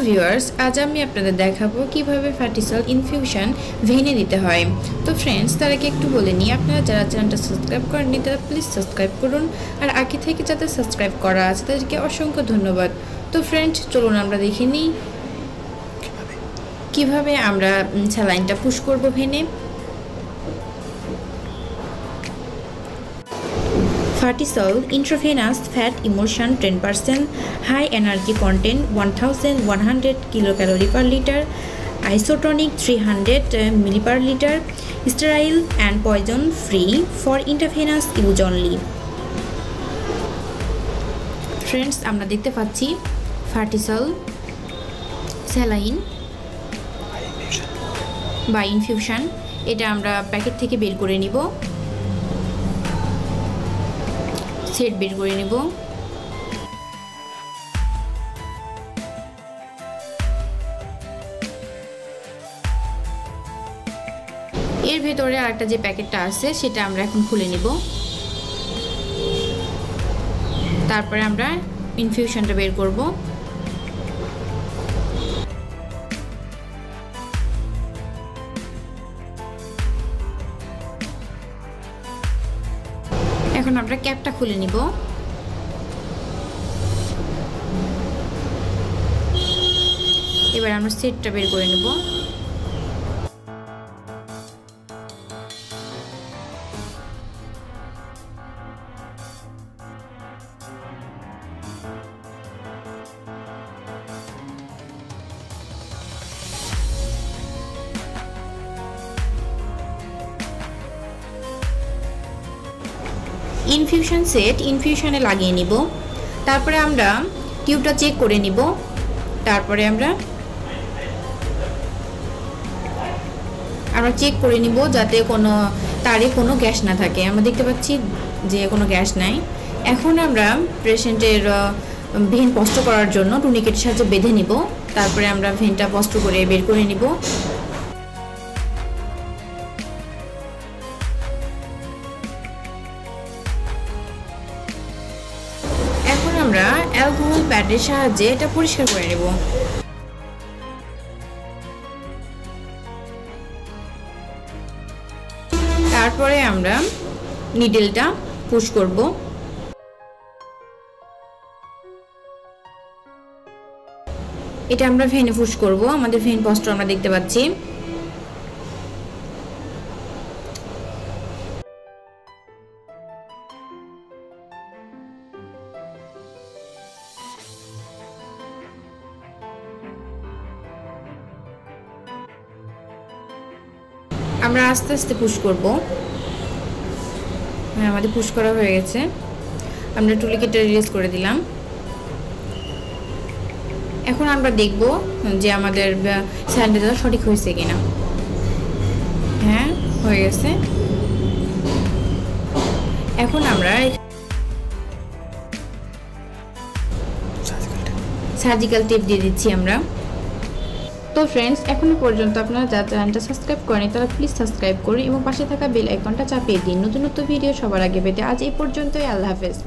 Viewers, আজ আমি আপনাদের দেখাবো কিভাবে ফার্টিসল ইনফিউশন ভেনে দিতে হয়। তো ফ্রেন্ডস, তার আগে একটু বলে নিই, আপনারা যারা চ্যানেলটা সাবস্ক্রাইব করেননি তারা প্লিজ সাবস্ক্রাইব করুন, আর আগে থেকে যাদের সাবস্ক্রাইব করা আছে তাদেরকে অসংখ্য ধন্যবাদ। তো ফ্রেন্ডস, চলুন আমরা দেখে নিই কিভাবে আমরা স্যালাইনটা পুশ করব ভেনে। Fartisol intravenous fat emulsion 10%, high energy content 1100 kilocalorie per liter, isotonic 300 milli per liter, sterile and poison free for intravenous use only. Friends, আমরা দেখতে পাচ্ছি Fartisol স্যালাইন বা ইনফিউশন, এটা আমরা প্যাকেট থেকে বের করে নিব, সেট বের করে নেব। এর ভেতরে আরেকটা যে প্যাকেটটা আছে সেটা আমরা এখন খুলে নেব, তারপরে আমরা ইনফিউশনটা বের করব। এখন আমরা ক্যাপটা খুলে নিব। এবার আমরা সেটটা বের করে নেব। ইনফিউশন সেট ইনফিউশনে লাগিয়ে নিব, তারপরে আমরা টিউবটা চেক করে নিব, তারপরে আমরা চেক করে নিব যাতে কোনো তারে কোনো গ্যাস না থাকে। আমরা দেখতে পাচ্ছি যে কোনো গ্যাস নাই। এখন আমরা পেশেন্টের ভেন স্পষ্ট করার জন্য টুনিকেটের সাহায্যে বেঁধে নিব, তারপরে আমরা ভেনটা স্পষ্ট করে বের করে নিব। এখন আমরা অ্যালকোহল প্যাডের সাহায্যে এটা পরিষ্কার করে নেব। তারপরে আমরা নিডেলটা পুশ করব। এটা আমরা ভেনে পুশ করব। আমাদের ভেন স্পষ্ট আমরা দেখতে পাচ্ছি। আমরা আস্তে আস্তে পুশ করব। হ্যাঁ, আমাদের পুশ করা হয়ে গেছে। আমরা টুনিকেটটা রিলিজ করে দিলাম। এখন আমরা দেখব যে আমাদের স্যালাইনটা সঠিক হয়েছে কিনা। হ্যাঁ, হয়ে গেছে। এখন আমরা সার্জিক্যাল টেপ দিয়ে দিচ্ছি আমরা। তো ফ্রেন্ডস, এখনো পর্যন্ত আপনারা যারা চ্যানেলটা সাবস্ক্রাইব করেনি তারা প্লিজ সাবস্ক্রাইব করুন এবং পাশে থাকা বেল আইকনটা চাপিয়ে দিন নতুন নতুন ভিডিও সবার আগে পেতে। আজ এই পর্যন্তই। আল্লাহ হাফেজ।